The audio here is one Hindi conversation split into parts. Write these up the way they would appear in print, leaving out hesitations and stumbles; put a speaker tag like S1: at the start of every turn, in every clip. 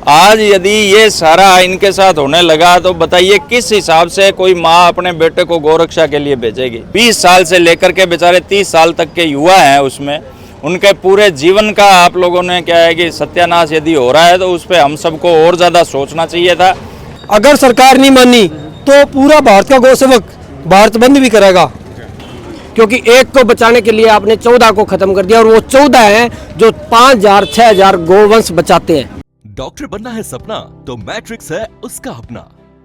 S1: आज यदि ये सारा इनके साथ होने लगा तो बताइए किस हिसाब से कोई माँ अपने बेटे को गौरक्षा के लिए भेजेगी। 20 साल से लेकर के बेचारे 30 साल तक के युवा हैं, उसमें उनके पूरे जीवन का आप लोगों ने क्या है कि सत्यानाश यदि हो रहा है तो उस पर हम सबको और ज़्यादा सोचना चाहिए था।
S2: अगर सरकार नहीं मानी तो पूरा भारत का गौसेवक भारत बंद भी करेगा, क्योंकि एक को बचाने के लिए आपने 14 को खत्म कर दिया और वो 14 हैं जो 5000 6000 गोवंश बचाते हैं।
S3: डॉक्टर बनना है सपना तो मैट्रिक्स है उसका अपना।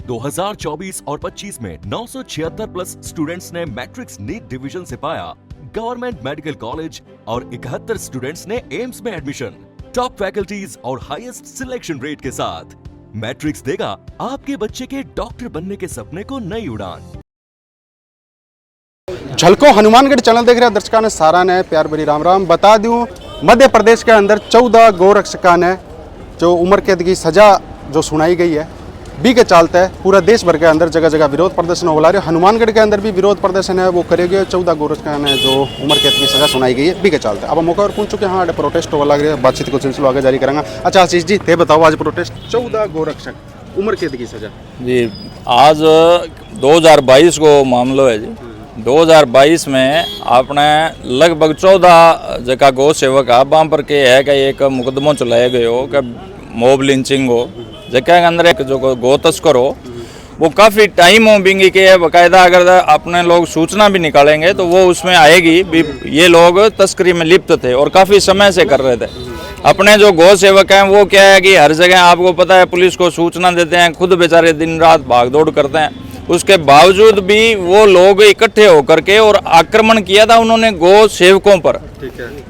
S3: 2024 और 25 में 976 प्लस स्टूडेंट्स ने मैट्रिक्स नीट डिवीजन से पाया गवर्नमेंट मेडिकल कॉलेज और 71 स्टूडेंट्स ने एम्स में एडमिशन। टॉप फैकल्टीज और हाईएस्ट सिलेक्शन रेट के साथ मैट्रिक्स देगा आपके बच्चे के डॉक्टर बनने के सपने को नई उड़ान।
S4: झलको हनुमानगढ़ चैनल देख रहे दर्शकों ने सारा ने प्यार भरी राम राम। बता दूं मध्य प्रदेश के अंदर 14 गौरक्षकों ने जो उम्र कैद की सजा जो सुनाई गई है बी के चलते पूरा देश भर के अंदर जगह जगह विरोध प्रदर्शन हो रहा है। हनुमानगढ़ के अंदर भी विरोध प्रदर्शन है वो करेंगे। 14 गौरक्षकों ने जो उम्र कैद की सजा सुनाई गई है बी के चलते। अब मौका और पूछ चुके हाँ प्रोटेस्ट हो लग रही है, बातचीत को सिलसिला आगे जारी करेंगे। अच्छा आशीष जी ते बताओ आज प्रोटेस्ट 14 गौरक्षक उम्र कैद की सजा जी
S1: आज 2022 को मामलो है जी। 2022 में आपने लगभग 14 जगह गौ सेवक वहाँ पर के है कि एक मुकदमो चलाया गए हो कि मॉब लिंचिंग हो जगह के अंदर एक जो गौ तस्कर हो वो काफ़ी टाइम हो बिंगी के है बाकायदा। अगर अपने लोग सूचना भी निकालेंगे तो वो उसमें आएगी भी ये लोग तस्करी में लिप्त थे और काफ़ी समय से कर रहे थे। अपने जो गौ सेवक हैं वो क्या है कि हर जगह आपको पता है पुलिस को सूचना देते हैं, खुद बेचारे दिन रात भागदौड़ करते हैं। उसके बावजूद भी वो लोग इकट्ठे होकर के और आक्रमण किया था उन्होंने गौ सेवकों पर।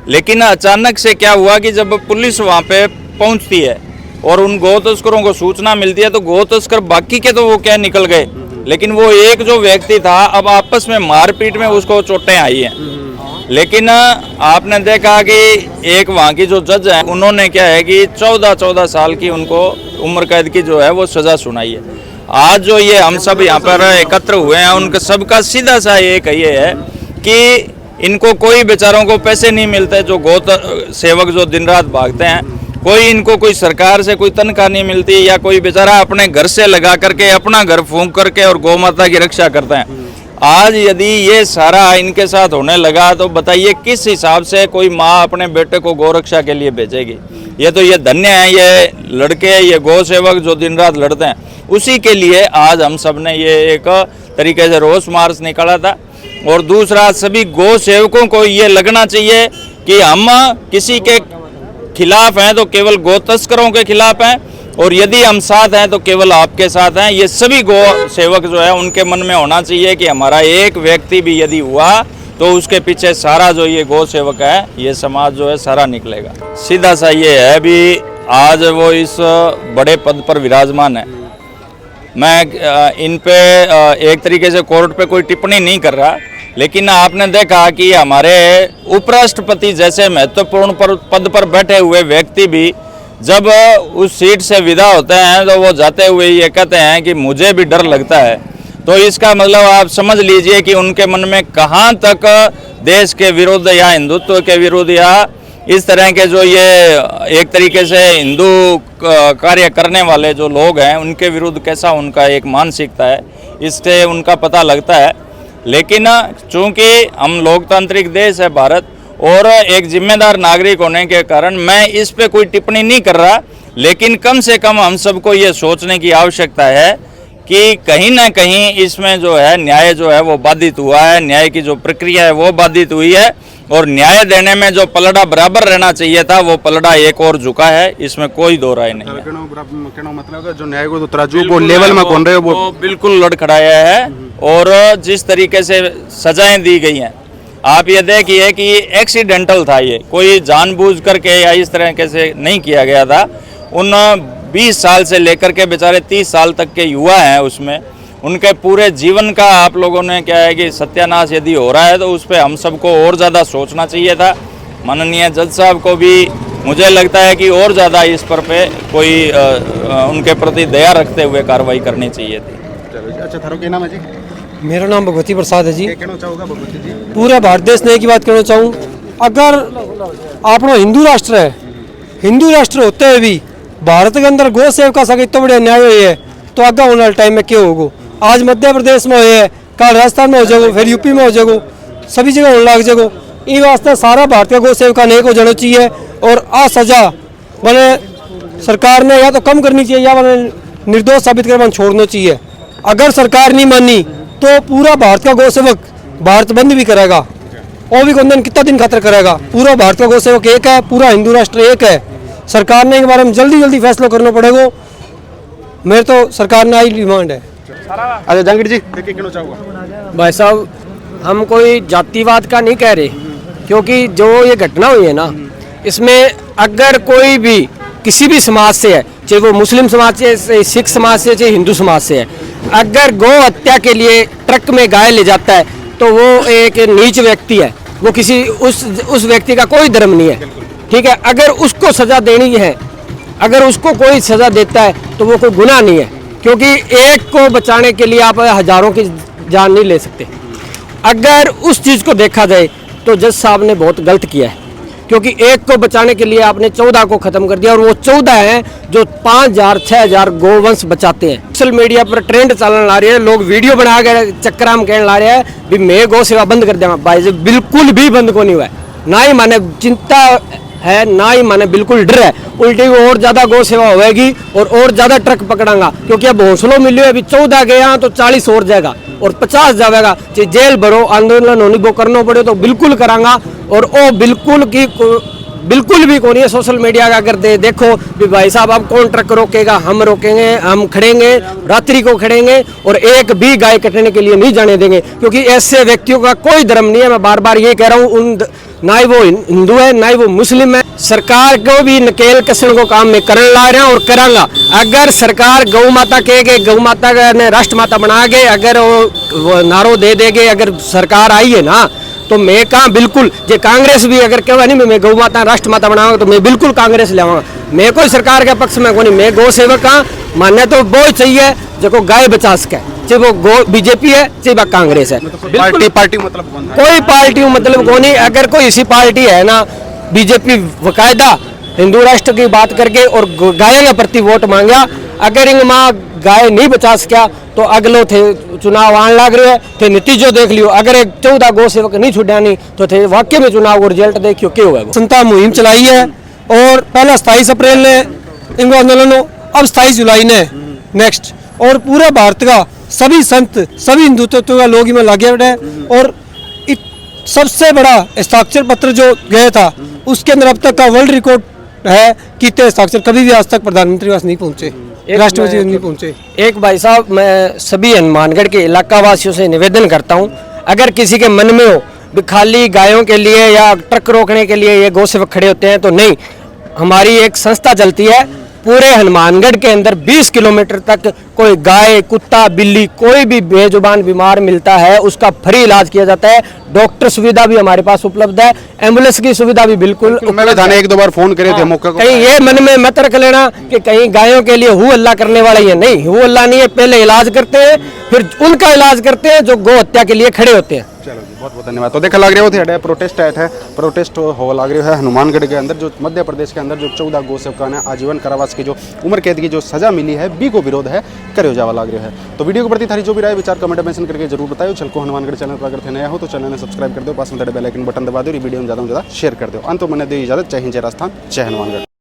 S1: लेकिन अचानक से क्या हुआ कि जब पुलिस वहाँ पे पहुँचती है और उन गौ तस्करों को सूचना मिलती है तो गौ तस्कर बाकी के तो वो क्या निकल गए, लेकिन वो एक जो व्यक्ति था अब आपस में मारपीट में उसको चोटें आई हैं। लेकिन आपने देखा कि एक वहाँ की जो जज है उन्होंने क्या है कि 14 साल की उनको उम्र कैद की जो है वो सजा सुनाई है। आज जो ये हम सब यहाँ पर एकत्र हुए हैं उनका सबका सीधा सा एक ये है कि इनको कोई बेचारों को पैसे नहीं मिलते, जो गौ सेवक जो दिन रात भागते हैं, कोई इनको कोई सरकार से कोई तनख्वाह नहीं मिलती या कोई बेचारा अपने घर से लगा करके अपना घर फूंक करके और गौ माता की रक्षा करते हैं। आज यदि ये सारा इनके साथ होने लगा तो बताइए किस हिसाब से कोई माँ अपने बेटे को गौरक्षा के लिए भेजेगी। ये तो ये धन्य है ये लड़के, ये गौ सेवक जो दिन रात लड़ते हैं, उसी के लिए आज हम सब ने ये एक तरीके से रोष मार्च निकाला था। और दूसरा सभी गौ सेवकों को ये लगना चाहिए कि हम किसी के खिलाफ हैं तो केवल गौ तस्करों के खिलाफ हैं और यदि हम साथ हैं तो केवल आपके साथ हैं। ये सभी गौ सेवक जो है उनके मन में होना चाहिए कि हमारा एक व्यक्ति भी यदि हुआ तो उसके पीछे सारा जो ये गौ सेवक है ये समाज जो है सारा निकलेगा। सीधा सा ये है भी आज वो इस बड़े पद पर विराजमान है। मैं इन पे एक तरीके से कोर्ट पे कोई टिप्पणी नहीं कर रहा, लेकिन आपने देखा कि हमारे उपराष्ट्रपति जैसे महत्वपूर्ण पद पर बैठे हुए व्यक्ति भी जब उस सीट से विदा होते हैं तो वो जाते हुए ये कहते हैं कि मुझे भी डर लगता है। तो इसका मतलब आप समझ लीजिए कि उनके मन में कहाँ तक देश के विरुद्ध या हिंदुत्व के विरुद्ध या इस तरह के जो ये एक तरीके से हिंदू कार्य करने वाले जो लोग हैं उनके विरुद्ध कैसा उनका एक मानसिकता है, इससे उनका पता लगता है। लेकिन चूंकि हम लोकतांत्रिक देश है भारत और एक जिम्मेदार नागरिक होने के कारण मैं इस पे कोई टिप्पणी नहीं कर रहा, लेकिन कम से कम हम सबको ये सोचने की आवश्यकता है कि कहीं ना कहीं इसमें जो है न्याय जो है वो बाधित हुआ है, न्याय की जो प्रक्रिया है वो बाधित हुई है और न्याय देने में जो पलड़ा बराबर रहना चाहिए था वो पलड़ा एक और झुका है, इसमें कोई दो राय नहीं है।
S4: मतलब जो न्याय को तराजू वो लेवल में कौन रहे वो
S1: बिल्कुल लड़खड़ाया है और जिस तरीके से सजाएं दी गई हैं आप ये देखिए कि एक्सीडेंटल था, ये कोई जानबूझ करके या इस तरह से नहीं किया गया था। उन 20 साल से लेकर के बेचारे 30 साल तक के युवा हैं उसमें उनके पूरे जीवन का आप लोगों ने क्या है कि सत्यानाश यदि हो रहा है तो उस पर हम सबको और ज़्यादा सोचना चाहिए था। माननीय जज साहब को भी मुझे लगता है कि और ज़्यादा इस पर कोई उनके प्रति दया रखते हुए कार्रवाई करनी चाहिए थी।
S4: अच्छा थारो क्या नाम है जी?
S2: मेरा नाम भगवती प्रसाद है जी।
S4: क्या कहना चाहोगे भगवती जी?
S2: पूरे भारत देश ने एक ही बात कहना चाहूँ, अगर अपना हिंदू राष्ट्र है, हिंदू राष्ट्र होते हुए भी भारत के अंदर गौ सेवका का इतना बड़ा न्याय हुई है तो आगे आने वाले टाइम में क्या होगा। आज मध्य प्रदेश में हुए है, कल राजस्थान में हो जाएगा, फिर यूपी में हो जाएगा, सभी जगह होने लग जाएगा। इन वास्ते सारा भारतीय गौ सेवका नेक हो जाना चाहिए और आ सजा मैंने सरकार ने या तो कम करनी चाहिए या मैंने निर्दोष साबित कर छोड़ना चाहिए। अगर सरकार नहीं मानी तो पूरा भारत का गौ सेवक भारत बंद भी करेगा। और भी कौन कितना दिन खातर करेगा। पूरा भारत का गौ सेवक एक है, पूरा हिंदू राष्ट्र एक है। सरकार ने के बारे में जल्दी जल्दी फैसला करना पड़ेगा। मेरे तो सरकार ने आई डिमांड है।
S4: अच्छा जहांगीर जी देखिए कहना चाहूँगा।
S2: भाई साहब, हम कोई जातिवाद का नहीं कह रहे, क्योंकि जो ये घटना हुई है ना, इसमें अगर कोई भी किसी भी समाज से है, चाहे वो मुस्लिम समाज से, सिख समाज से, चाहे हिंदू समाज से है, अगर गौ हत्या के लिए ट्रक में गाय ले जाता है तो वो एक नीच व्यक्ति है। वो किसी उस व्यक्ति का कोई धर्म नहीं है, ठीक है। अगर उसको सजा देनी है, अगर उसको कोई सजा देता है तो वो कोई गुनाह नहीं है, क्योंकि एक को बचाने के लिए आप हजारों की जान नहीं ले सकते। अगर उस चीज़ को देखा जाए तो जज साहब ने बहुत गलत किया है, क्योंकि एक को बचाने के लिए आपने 14 को खत्म कर दिया और वो 14 हैं जो 5000 6000 गोवंश बचाते हैं। सोशल मीडिया पर ट्रेंड चलने ला रही है, लोग वीडियो बना के चक्कर में कहने ला रहे हैं भी मैं गौ सेवा बंद कर दूंगा। भाई जी बिल्कुल भी बंद को नहीं हुआ है, ना ही माने चिंता है, ना ही माने बिल्कुल डर है। उल्टी और ज्यादा गौ सेवा होगी और ज्यादा ट्रक पकड़ांगा, क्योंकि अब हौसलों मिलियो अभी 14 गया तो 40 और जाएगा और 50 जाएगा। चाहे जेल भरो, आंदोलन होने को करना पड़े तो बिल्कुल करांगा। और वो बिल्कुल भी कौन है सोशल मीडिया का अगर देखो भी भाई साहब अब कौन ट्रक रोकेगा, हम रोकेंगे, हम खड़ेंगे, रात्रि को खड़ेंगे और एक भी गाय कटने के लिए नहीं जाने देंगे, क्योंकि ऐसे व्यक्तियों का कोई धर्म नहीं है। मैं बार बार ये कह रहा हूँ, ना ही वो हिंदू है ना ही वो मुस्लिम है। सरकार को भी नकेल कसने को काम में करने ला रहे हैं और करांगा। अगर सरकार गौ माता कहेगी, गौ माता ने राष्ट्र माता बना के अगर वो नारो दे देगे, अगर सरकार आई है ना, तो मैं कहा बिल्कुल जे कांग्रेस भी अगर कहा नहीं मैं गौ माता राष्ट्र माता बनाऊंगा तो मैं बिल्कुल कांग्रेस ले आऊंगा। मैं कोई सरकार के पक्ष में कोई नहीं, मैं गौ सेवक का मानने तो वो चाहिए जो गाय बचा सके, चाहे वो गौ बीजेपी है चाहे वो कांग्रेस है।
S4: पार्टी मतलब कौन है?
S2: कोई पार्टी मतलब कौन नहीं। अगर कोई ऐसी पार्टी है ना, बीजेपी बकायदा हिंदू राष्ट्र की बात करके और गाय के प्रति वोट मांगा, अगर इन माँ गाय नहीं बचा सका तो अगलो थे चुनाव आने लग रहे थे, नतीजो देख लियो। अगर एक 14 गौ सेवक नहीं छुड़ा नहीं तो थे वाकई में चुनाव को रिजल्ट देखियो क्या हुआ। संता मुहिम चलाई है और पहला 27 अप्रैल ने इनको आंदोलन हो, अब 27 जुलाई ने नेक्स्ट, और पूरा भारत का सभी संत सभी हिंदुत्व का लोग इसमें लगे हुए हैं। और सबसे बड़ा हस्ताक्षर पत्र जो गया था उसके अंदर अब तक का वर्ल्ड रिकॉर्ड है कि इतने हस्ताक्षर कभी भी आज तक प्रधानमंत्री पास नहीं पहुंचे, राष्ट्रपति नहीं पहुंचे। एक भाई साहब, मैं सभी हनुमानगढ़ के इलाका वासियों से निवेदन करता हूं, अगर किसी के मन में हो भी खाली गायों के लिए या ट्रक रोकने के लिए ये गौ सेवक खड़े होते हैं, तो नहीं। हमारी एक संस्था चलती है पूरे हनुमानगढ़ के अंदर 20 किलोमीटर तक, कोई गाय कुत्ता बिल्ली कोई भी बेजुबान बीमार मिलता है उसका फ्री इलाज किया जाता है। डॉक्टर सुविधा भी हमारे पास उपलब्ध है, एम्बुलेंस की सुविधा भी बिल्कुल
S4: मैंने थाने 1-2 बार फोन करे थे मौके को।
S2: कहीं ये मन में मत रख लेना कि कहीं गायों के लिए हु अल्लाह करने वाला ही है, नहीं, हु अल्लाह नहीं है। पहले इलाज करते हैं फिर उनका इलाज करते हैं जो गौ हत्या के लिए खड़े होते हैं।
S4: चलो जी, बहुत बहुत धन्यवाद। तो देखा लग रहे थे प्रोटेस्ट आए थे, प्रोटेस्ट हो लग रहे है हनुमानगढ़ के अंदर, जो मध्य प्रदेश के अंदर जो 14 गौ सेवका ने आजीवन कारावास की जो उम्र कैद की जो सजा मिली है, बी को विरोध है करे जावा लग रहे है। तो वीडियो के प्रति थारी जो भी राय विचार कमेंट मेंशन करके जरूर बताओ। चल को हनुमानगढ़ चैनल पर अगर थे नया हो तो चैनल ने सब्सक्राइब कर दो, पास में बेल आइकन बटन दबा दो, वीडियो में ज़्यादा से ज़्यादा शेयर कर दो। अंत में मैंने दी इजाजत। जय हिंद, जय राजस्थान, जय हनुमानगढ़।